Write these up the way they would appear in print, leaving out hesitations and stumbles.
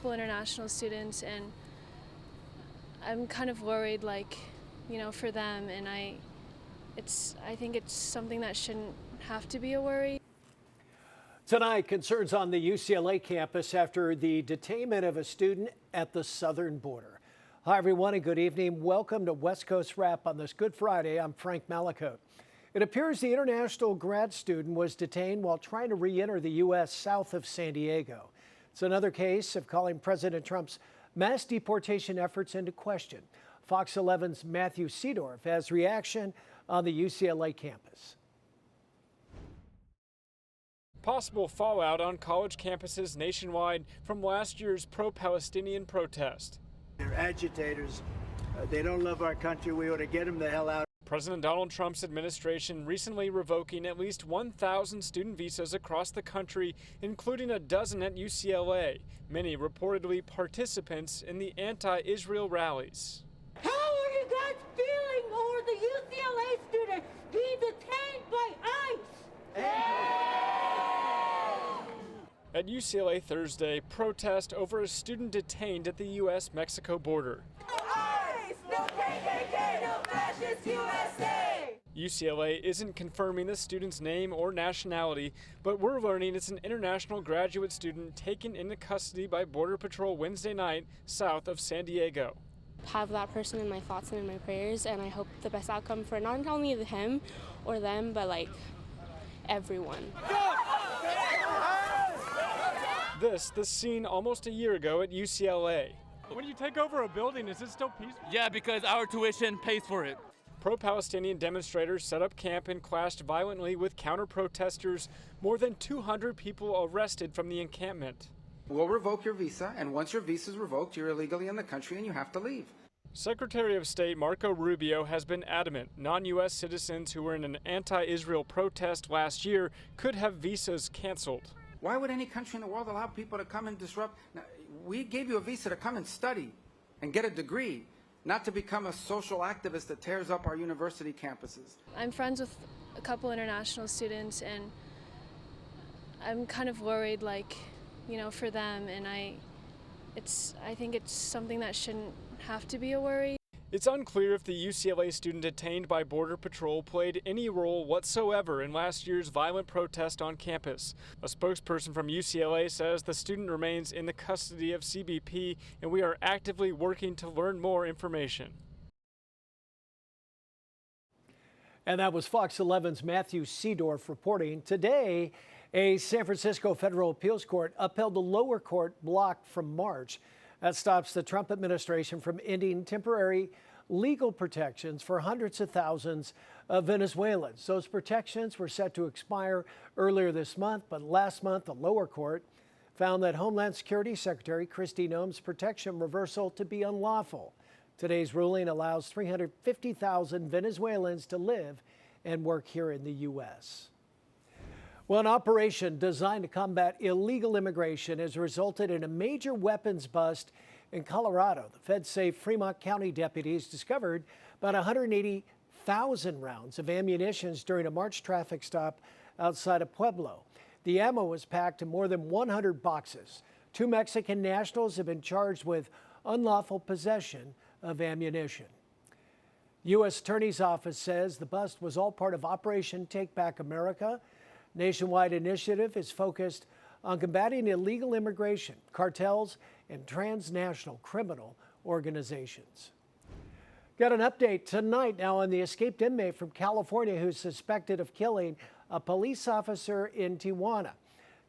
couple international students, and I'm kind of worried, like, for them, and I think it's something that shouldn't have to be a worry. Tonight, concerns on the UCLA campus after the detainment of a student at the southern border. Hi, everyone, and good evening. Welcome to West Coast Wrap on this Good Friday. I'm Frank Malakote. It appears the international grad student was detained while trying to re-enter the U.S. south of San Diego. It's another case of calling President Trump's mass deportation efforts into question. Fox 11's Matthew Seedorf has reaction on the UCLA campus. Possible fallout on college campuses nationwide from last year's pro-Palestinian protest. They're agitators. They don't love our country. We ought to get them the hell out. President Donald Trump's administration recently revoking at least 1,000 student visas across the country, including a dozen at UCLA, many reportedly participants in the anti-Israel rallies. How are you guys feeling over the UCLA student being detained by ICE? At UCLA Thursday, protest over a student detained at the U.S.-Mexico border. ICE! No KKK! No fascist USA! UCLA isn't confirming the student's name or nationality, but we're learning it's an international graduate student taken into custody by Border Patrol Wednesday night south of San Diego. Have that person in my thoughts and in my prayers, and I hope the best outcome for not only him or them, but like everyone. This, the scene almost a year ago at UCLA. When you take over a building, is it still peaceful? Yeah, because our tuition pays for it. Pro-Palestinian demonstrators set up camp and clashed violently with counter-protesters. More than 200 people arrested from the encampment. We'll revoke your visa, and once your visa is revoked, you're illegally in the country and you have to leave. Secretary of State Marco Rubio has been adamant non-U.S. citizens who were in an anti-Israel protest last year could have visas canceled. Why would any country in the world allow people to come and disrupt? Now, we gave you a visa to come and study and get a degree, not to become a social activist that tears up our university campuses. I'm friends with a couple international students, and I'm kind of worried, like, for them, and I think it's something that shouldn't have to be a worry. It's unclear if the UCLA student detained by Border Patrol played any role whatsoever in last year's violent protest on campus. A spokesperson from UCLA says the student remains in the custody of CBP, and we are actively working to learn more information. And that was Fox 11's Matthew Seedorf reporting. Today, a San Francisco federal appeals court upheld the lower court block from March. That stops the Trump administration from ending temporary legal protections for hundreds of thousands of Venezuelans. Those protections were set to expire earlier this month, but last month, the lower court found that Homeland Security Secretary Kristi Noem's protection reversal to be unlawful. Today's ruling allows 350,000 Venezuelans to live and work here in the U.S. Well, an operation designed to combat illegal immigration has resulted in a major weapons bust in Colorado. The feds say Fremont County deputies discovered about 180,000 rounds of ammunition during a March traffic stop outside of Pueblo. The ammo was packed in more than 100 boxes. 2 Mexican nationals have been charged with unlawful possession of ammunition. U.S. Attorney's Office says the bust was all part of Operation Take Back America. Nationwide initiative is focused on combating illegal immigration, cartels, and transnational criminal organizations. Got an update tonight now on the escaped inmate from California who's suspected of killing a police officer in Tijuana.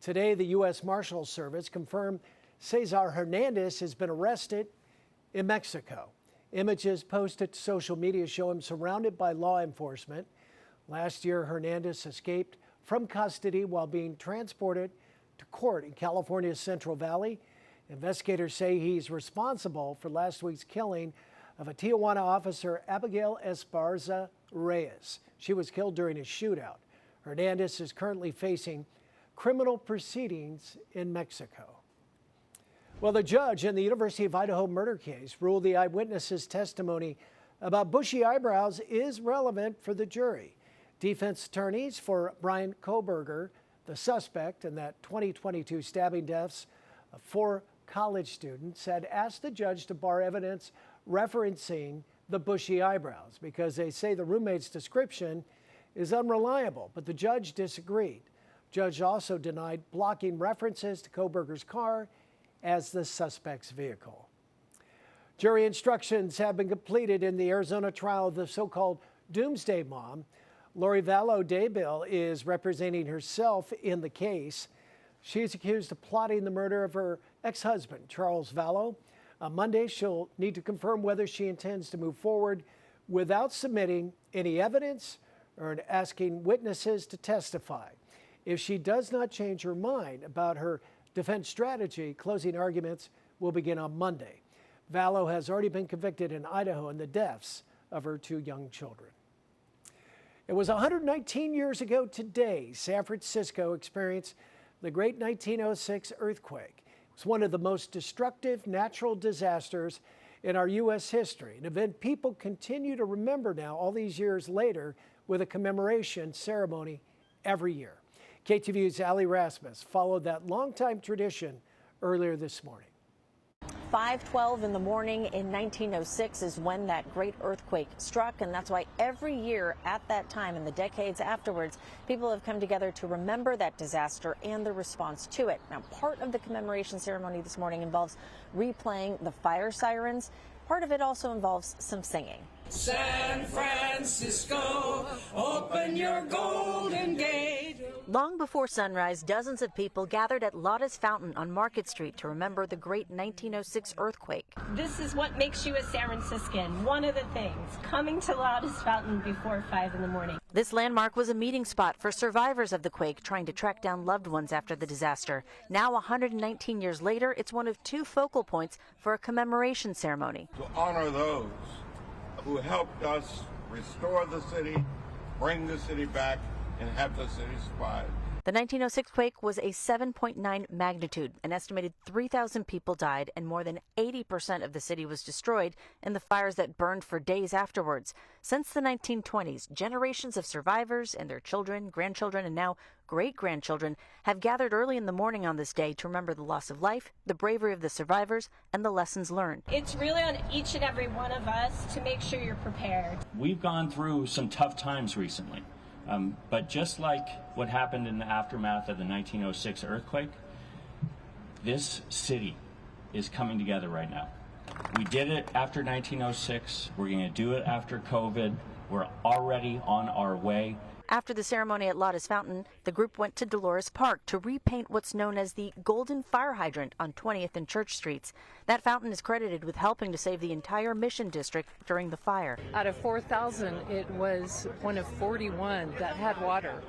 Today, the U.S. Marshals Service confirmed Cesar Hernandez has been arrested in Mexico. Images posted to social media show him surrounded by law enforcement. Last year, Hernandez escaped from custody while being transported to court in California's Central Valley. Investigators say he's responsible for last week's killing of a Tijuana officer, Abigail Esparza Reyes. She was killed during a shootout. Hernandez is currently facing criminal proceedings in Mexico. Well, the judge in the University of Idaho murder case ruled the eyewitness's testimony about bushy eyebrows is relevant for the jury. Defense attorneys for Brian Kohberger, the suspect in that 2022 stabbing deaths of 4 college students had asked the judge to bar evidence referencing the bushy eyebrows because they say the roommate's description is unreliable, but the judge disagreed. Judge also denied blocking references to Koberger's car as the suspect's vehicle. Jury instructions have been completed in the Arizona trial of the so-called Doomsday Mom. Lori Vallow Daybill is representing herself in the case. She is accused of plotting the murder of her ex-husband, Charles Vallow. On Monday, she'll need to confirm whether she intends to move forward without submitting any evidence or asking witnesses to testify. If she does not change her mind about her defense strategy, closing arguments will begin on Monday. Vallow has already been convicted in Idaho in the deaths of her 2 young children. It was 119 years ago today, San Francisco experienced the great 1906 earthquake. It was one of the most destructive natural disasters in our U.S. history, an event people continue to remember now all these years later with a commemoration ceremony every year. KTVU's Ali Rasmus followed that longtime tradition earlier this morning. 5:12 in the morning in 1906 is when that great earthquake struck, and that's why every year at that time and the decades afterwards, people have come together to remember that disaster and the response to it. Now, part of the commemoration ceremony this morning involves replaying the fire sirens. Part of it also involves some singing. San Francisco, open your golden gate. Long before sunrise, dozens of people gathered at Lotta's Fountain on Market Street to remember the great 1906 earthquake. This is what makes you a San Franciscan. One of the things, coming to Lotta's Fountain before 5 in the morning. This landmark was a meeting spot for survivors of the quake trying to track down loved ones after the disaster. Now, 119 years later, it's one of 2 focal points for a commemoration ceremony. To honor those who helped us restore the city, bring the city back, and have the city survive. The 1906 quake was a 7.9 magnitude. An estimated 3,000 people died, and more than 80% of the city was destroyed in the fires that burned for days afterwards. Since the 1920s, generations of survivors and their children, grandchildren, and now great-grandchildren have gathered early in the morning on this day to remember the loss of life, the bravery of the survivors, and the lessons learned. It's really on each and every one of us to make sure you're prepared. We've gone through some tough times recently. But just like what happened in the aftermath of the 1906 earthquake, this city is coming together right now. We did it after 1906. We're going to do it after COVID. We're already on our way. After the ceremony at Lotta's Fountain, the group went to Dolores Park to repaint what's known as the Golden Fire Hydrant on 20th and Church Streets. That fountain is credited with helping to save the entire Mission District during the fire. Out of 4,000, it was one of 41 that had water.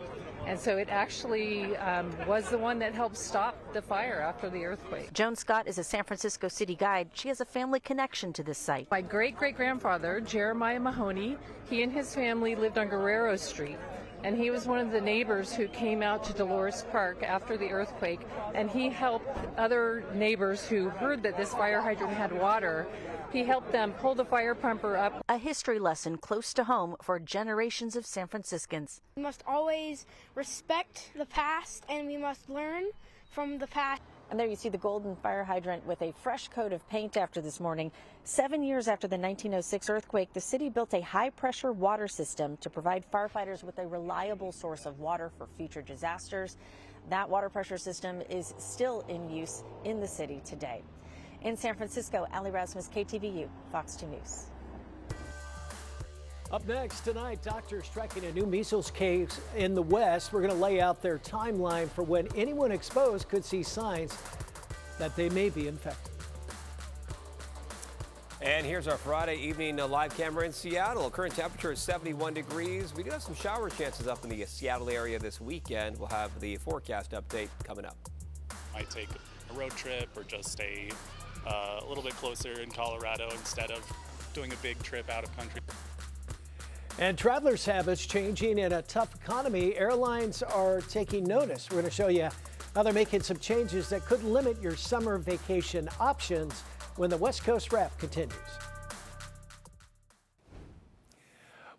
And so it actually was the one that helped stop the fire after the earthquake. Joan Scott is a San Francisco city guide. She has a family connection to this site. My great-great-grandfather, Jeremiah Mahoney, he and his family lived on Guerrero Street. And he was one of the neighbors who came out to Dolores Park after the earthquake, and he helped other neighbors who heard that this fire hydrant had water. He helped them pull the fire pumper up. A history lesson close to home for generations of San Franciscans. We must always respect the past, and we must learn from the past. And there you see the Golden Fire Hydrant with a fresh coat of paint after this morning. 7 years after the 1906 earthquake, the city built a high-pressure water system to provide firefighters with a reliable source of water for future disasters. That water pressure system is still in use in the city today. In San Francisco, Ali Rasmus, KTVU, Fox 2 News. Up next tonight, doctors tracking a new measles case in the West. We're going to lay out their timeline for when anyone exposed could see signs that they may be infected. And here's our Friday evening live camera in Seattle. Current temperature is 71 degrees. We do have some shower chances up in the Seattle area this weekend. We'll have the forecast update coming up. Might take a road trip or just stay a little bit closer in Colorado instead of doing a big trip out of country. And travelers' habits changing in a tough economy. Airlines are taking notice. We're going to show you how they're making some changes that could limit your summer vacation options when the West Coast wrap continues.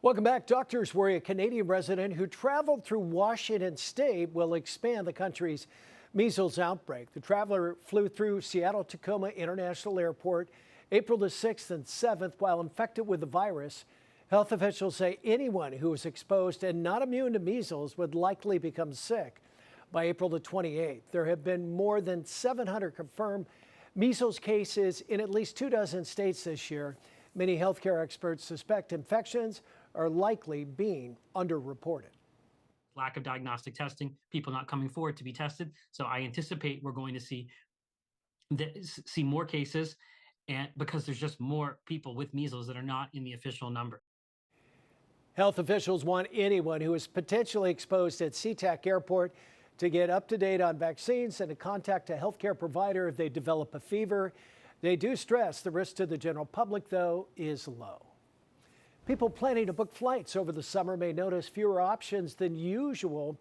Welcome back. Doctors worry a Canadian resident who traveled through Washington State will expand the country's Measles outbreak. The traveler flew through Seattle-Tacoma International Airport April the 6th and 7th while infected with the virus. Health officials say anyone who was exposed and not immune to measles would likely become sick. By April the 28th, there have been more than 700 confirmed measles cases in at least 24 states this year. Many healthcare experts suspect infections are likely being underreported. Lack of diagnostic testing, people not coming forward to be tested. So I anticipate we're going to see more cases, and because there's just more people with measles that are not in the official number. Health officials want anyone who is potentially exposed at SeaTac Airport to get up to date on vaccines and to contact a healthcare provider if they develop a fever. They do stress the risk to the general public, though, is low. People planning to book flights over the summer may notice fewer options than usual.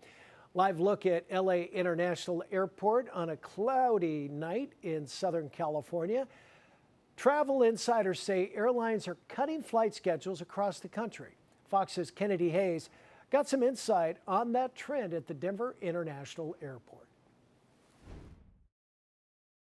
Live look at LA International Airport on a cloudy night in Southern California. Travel insiders say airlines are cutting flight schedules across the country. Fox's Kennedy Hayes got some insight on that trend at the Denver International Airport.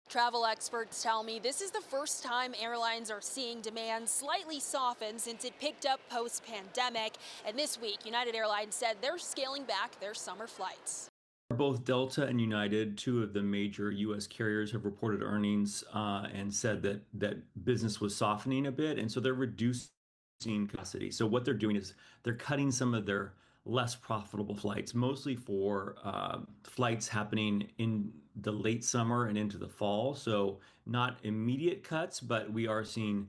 Travel experts tell me this is the first time airlines are seeing demand slightly soften since it picked up post-pandemic. And this week, United Airlines said they're scaling back their summer flights. Both Delta and United, two of the major U.S. carriers, have reported earnings and said that business was softening a bit, and so they're reducing capacity. So what they're doing is they're cutting some of their less profitable flights, mostly for flights happening in the late summer and into the fall. So not immediate cuts, but we are seeing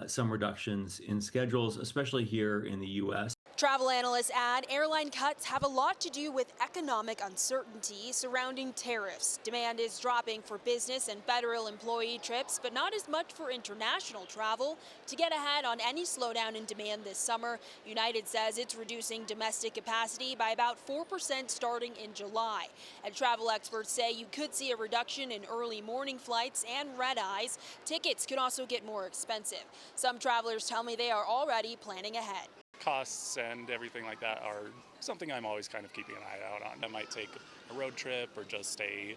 some reductions in schedules, especially here in the U.S. Travel analysts add airline cuts have a lot to do with economic uncertainty surrounding tariffs. Demand is dropping for business and federal employee trips, but not as much for international travel. To get ahead on any slowdown in demand this summer, United says it's reducing domestic capacity by about 4% starting in July. And travel experts say you could see a reduction in early morning flights and red-eyes. Tickets could also get more expensive. Some travelers tell me they are already planning ahead. Costs and everything like that are something I'm always kind of keeping an eye out on. I might take a road trip or just stay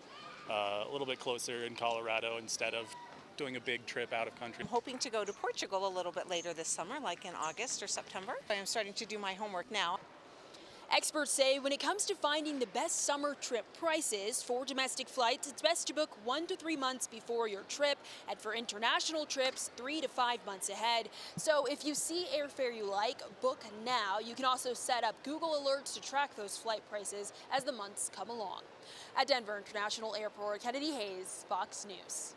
a little bit closer in Colorado instead of doing a big trip out of country. I'm hoping to go to Portugal a little bit later this summer, like in August or September. I am starting to do my homework now. Experts say when it comes to finding the best summer trip prices for domestic flights, it's best to book 1 to 3 months before your trip, and for international trips, 3 to 5 months ahead. So if you see airfare you like, book now. You can also set up Google alerts to track those flight prices as the months come along. At Denver International Airport, Kennedy Hayes, Fox News.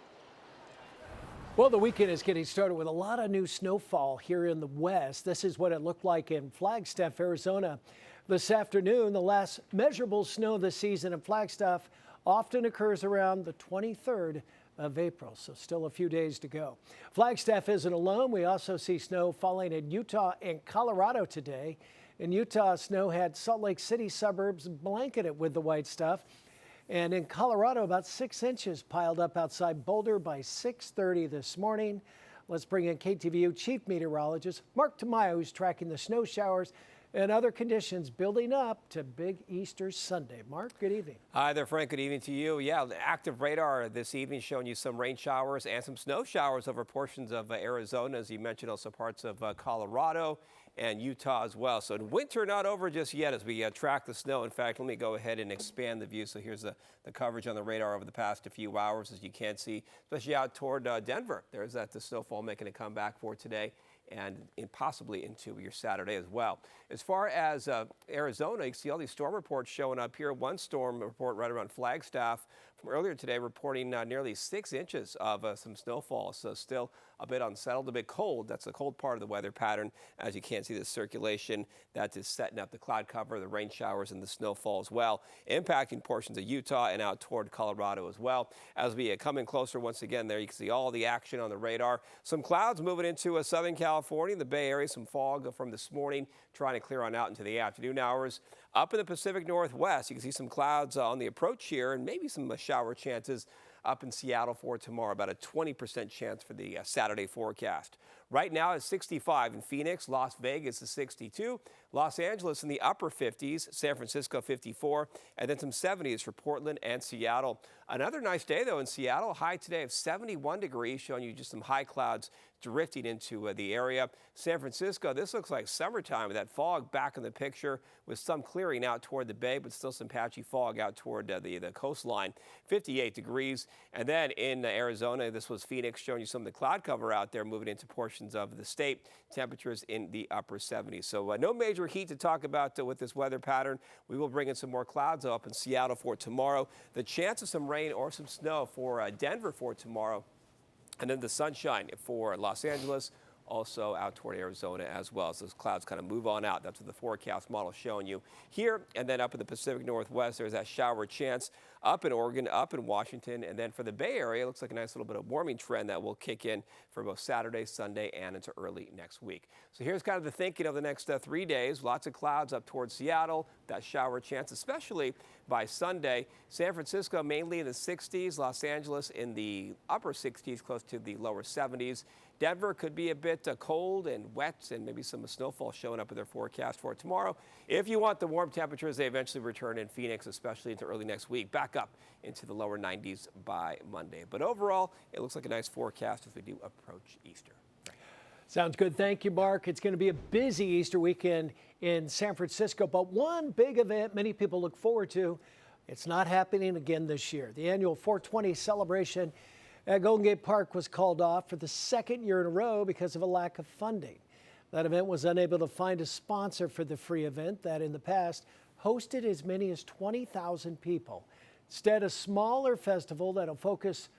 Well, the weekend is getting started with a lot of new snowfall here in the west. This is what it looked like in Flagstaff, Arizona. This afternoon, the last measurable snow of the season in Flagstaff often occurs around the 23rd of April, so still a few days to go. Flagstaff isn't alone. We also see snow falling in Utah and Colorado today. In Utah, snow had Salt Lake City suburbs blanketed with the white stuff. And in Colorado, about 6 inches piled up outside Boulder by 6:30 this morning. Let's bring in KTVU Chief Meteorologist Mark Tamayo, who's tracking the snow showers and other conditions building up to Big Easter Sunday. Mark, good evening. Hi there, Frank. Good evening to you. Yeah, the active radar this evening showing you some rain showers and some snow showers over portions of Arizona, as you mentioned, also parts of Colorado and Utah as well. So winter not over just yet as we track the snow. In fact, let me go ahead and expand the view. So here's the coverage on the radar over the past few hours, as you can see, especially out toward Denver. There's the snowfall making a comeback for today, and possibly into your Saturday as well. As far as Arizona, you can see all these storm reports showing up here. One storm report right around Flagstaff from earlier today reporting nearly 6 inches of some snowfall. So still a bit unsettled, a bit cold. That's the cold part of the weather pattern. As you can see, the circulation that is setting up the cloud cover, the rain showers, and the snowfall as well, impacting portions of Utah and out toward Colorado as well. As we come in closer once again, there you can see all the action on the radar. Some clouds moving into Southern California, the Bay Area, some fog from this morning, trying to clear on out into the afternoon hours. Up in the Pacific Northwest, you can see some clouds on the approach here and maybe some shower chances up in Seattle for tomorrow, about a 20% chance for the Saturday forecast. Right now it's 65 in Phoenix. Las Vegas is 62. Los Angeles in the upper 50s. San Francisco 54. And then some 70s for Portland and Seattle. Another nice day, though, in Seattle. High today of 71 degrees, showing you just some high clouds drifting into the area. San Francisco, this looks like summertime with that fog back in the picture with some clearing out toward the bay, but still some patchy fog out toward the coastline. 58 degrees. And then in Arizona, this was Phoenix, showing you some of the cloud cover out there moving into portions of the state. Temperatures in the upper 70s. So no major heat to talk about with this weather pattern. We will bring in some more clouds up in Seattle for tomorrow. The chance of some rain or some snow for Denver for tomorrow. And then the sunshine for Los Angeles, also out toward Arizona as well. So those clouds kind of move on out. That's what the forecast model is showing you here. And then up in the Pacific Northwest, there's that shower chance up in Oregon, up in Washington. And then for the Bay Area, it looks like a nice little bit of warming trend that will kick in for both Saturday, Sunday, and into early next week. So here's kind of the thinking of the next 3 days. Lots of clouds up towards Seattle, that shower chance, especially by Sunday. San Francisco mainly in the 60s, Los Angeles in the upper 60s, close to the lower 70s. Denver could be a bit cold and wet, and maybe some snowfall showing up in their forecast for tomorrow. If you want the warm temperatures, they eventually return in Phoenix, especially into early next week, back up into the lower 90s by Monday. But overall, it looks like a nice forecast as we do approach Easter. Sounds good. Thank you, Mark. It's going to be a busy Easter weekend in San Francisco, but one big event many people look forward to, it's not happening again this year. The annual 420 celebration at Golden Gate Park was called off for the second year in a row because of a lack of funding. That event was unable to find a sponsor for the free event that in the past hosted as many as 20,000 people. Instead, a smaller festival that'll focus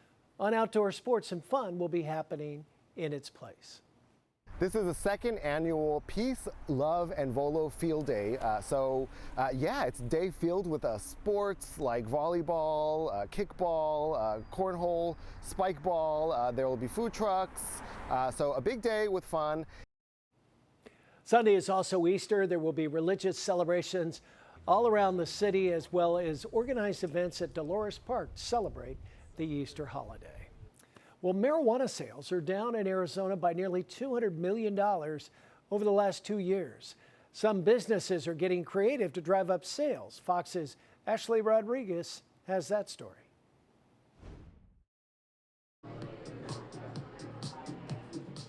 on outdoor sports and fun will be happening in its place. This is the second annual Peace, Love, and Volo Field Day. Yeah, it's a day filled with sports like volleyball, kickball, cornhole, spike ball. There will be food trucks. So a big day with fun. Sunday is also Easter. There will be religious celebrations all around the city, as well as organized events at Dolores Park to celebrate the Easter holiday. Well, marijuana sales are down in Arizona by nearly $200 million over the last 2 years. Some businesses are getting creative to drive up sales. Fox's Ashley Rodriguez has that story.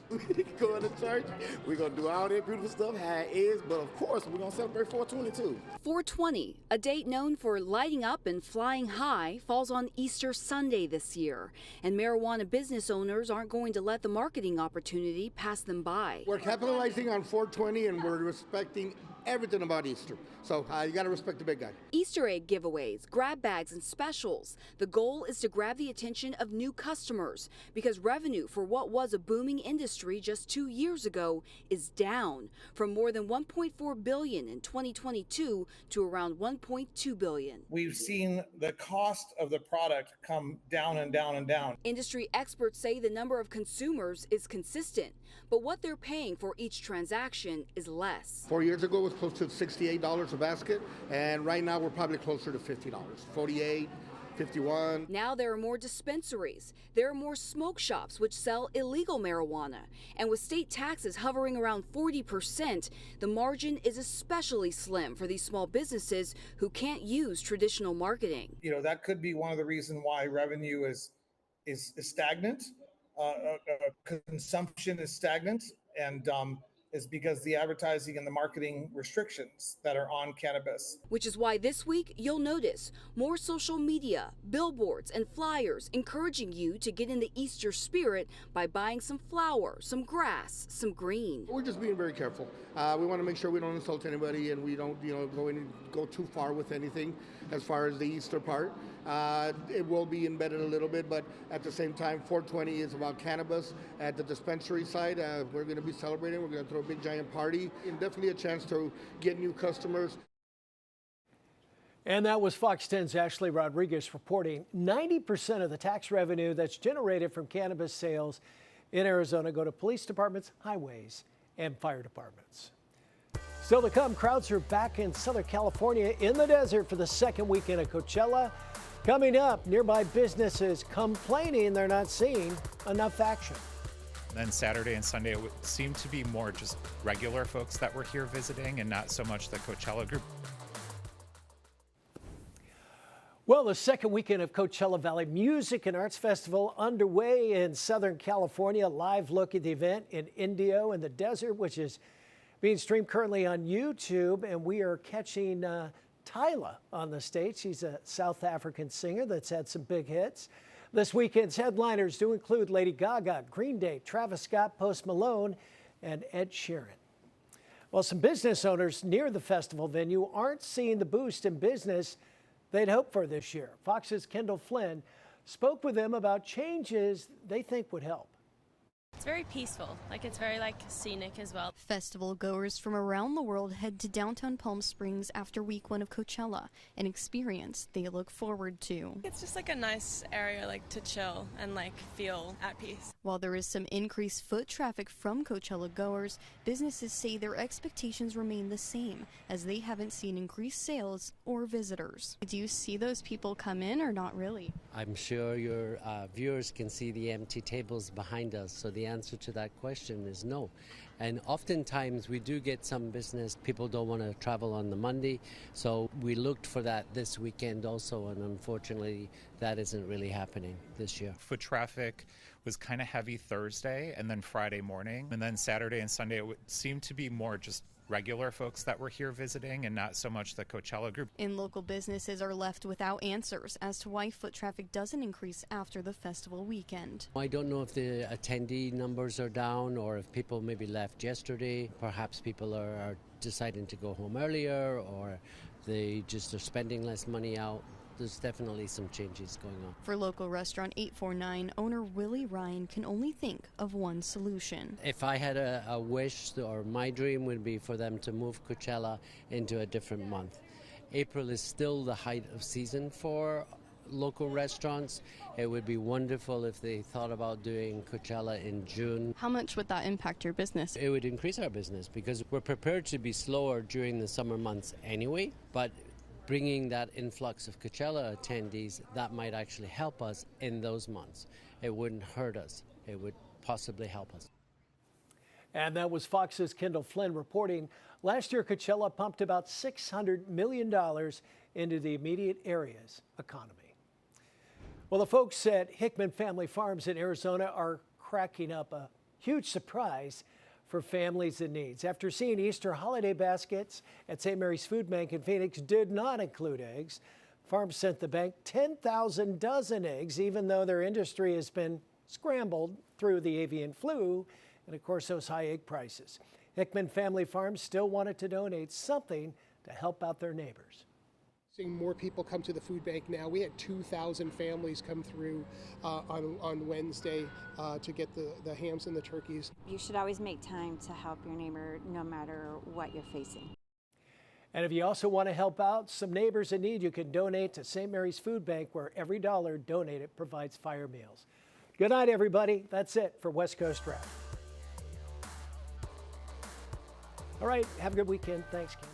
We can go to church. We're going to do all that beautiful stuff, how it is, but of course, we're going to celebrate 420 too. 420, a date known for lighting up and flying high, falls on Easter Sunday this year. And marijuana business owners aren't going to let the marketing opportunity pass them by. We're capitalizing on 420 and we're respecting everything about Easter. So you got to respect the big guy. Easter egg giveaways, grab bags, and specials. The goal is to grab the attention of new customers because revenue for what was a booming industry just 2 years ago is down from more than $1.4 billion in 2022 to around $1.2 billion. We've seen the cost of the product come down and down and down. Industry experts say the number of consumers is consistent, but what they're paying for each transaction is less. 4 years ago, it was close to $68 a basket, and right now we're probably closer to $50, $48, $51. Now there are more dispensaries. There are more smoke shops which sell illegal marijuana. And with state taxes hovering around 40%, the margin is especially slim for these small businesses who can't use traditional marketing. You know, that could be one of the reasons why revenue is stagnant. Consumption is stagnant, and is because the advertising and the marketing restrictions that are on cannabis. Which is why this week you'll notice more social media, billboards, and flyers encouraging you to get in the Easter spirit by buying some flour, some grass, some green. We're just being very careful. We want to make sure we don't insult anybody and we don't, go too far with anything as far as the Easter part. It will be embedded a little bit, but at the same time, 420 is about cannabis. At the dispensary side, we're going to be celebrating. We're going to throw a big giant party and definitely a chance to get new customers. And that was Fox 10's Ashley Rodriguez reporting 90% of the tax revenue that's generated from cannabis sales in Arizona go to police departments, highways, and fire departments. Still to come, crowds are back in Southern California in the desert for the second weekend of Coachella. Coming up, nearby businesses complaining they're not seeing enough action. Then Saturday and Sunday, it seemed to be more just regular folks that were here visiting and not so much the Coachella group. Well, the second weekend of Coachella Valley Music and Arts Festival underway in Southern California. Live look at the event in Indio in the desert, which is being streamed currently on YouTube. And we are catching Tyla on the stage. She's a South African singer that's had some big hits. This weekend's headliners do include Lady Gaga, Green Day, Travis Scott, Post Malone, and Ed Sheeran. Well, some business owners near the festival venue aren't seeing the boost in business they'd hoped for this year. Fox's Kendall Flynn spoke with them about changes they think would help. It's very peaceful, it's very scenic as well. Festival goers from around the world head to downtown Palm Springs after week one of Coachella, an experience they look forward to. It's just a nice area to chill and feel at peace. While there is some increased foot traffic from Coachella goers, businesses say their expectations remain the same as they haven't seen increased sales or visitors. Do you see those people come in or not really? I'm sure your viewers can see the empty tables behind us, so the answer to that question is no. And oftentimes we do get some business. People don't want to travel on the Monday, so we looked for that this weekend also, and unfortunately that isn't really happening this year. Foot traffic was kind of heavy Thursday and then Friday morning, and then Saturday and Sunday it seemed to be more just regular folks that were here visiting and not so much the Coachella group. And local businesses are left without answers as to why foot traffic doesn't increase after the festival weekend. I don't know if the attendee numbers are down or if people maybe left yesterday. Perhaps people are deciding to go home earlier, or they just are spending less money out. There's definitely some changes going on. For local restaurant 849, owner Willie Ryan can only think of one solution. If I had a wish, or my dream would be for them to move Coachella into a different month. April is still the height of season for local restaurants. It would be wonderful if they thought about doing Coachella in June. How much would that impact your business? It would increase our business because we're prepared to be slower during the summer months anyway, but bringing that influx of Coachella attendees, that might actually help us in those months. It wouldn't hurt us. It would possibly help us. And that was Fox's Kendall Flynn reporting. Last year, Coachella pumped about $600 million into the immediate area's economy. Well, the folks at Hickman Family Farms in Arizona are cracking up a huge surprise for families in need. After seeing Easter holiday baskets at St. Mary's Food Bank in Phoenix did not include eggs, farms sent the bank 10,000 dozen eggs, even though their industry has been scrambled through the avian flu and, of course, those high egg prices. Hickman Family Farms still wanted to donate something to help out their neighbors. Seeing more people come to the food bank now. We had 2,000 families come through on Wednesday to get the hams and the turkeys. You should always make time to help your neighbor no matter what you're facing. And if you also want to help out some neighbors in need, you can donate to St. Mary's Food Bank, where every dollar donated provides fire meals. Good night, everybody. That's it for West Coast Wrap. All right, have a good weekend. Thanks, Ken.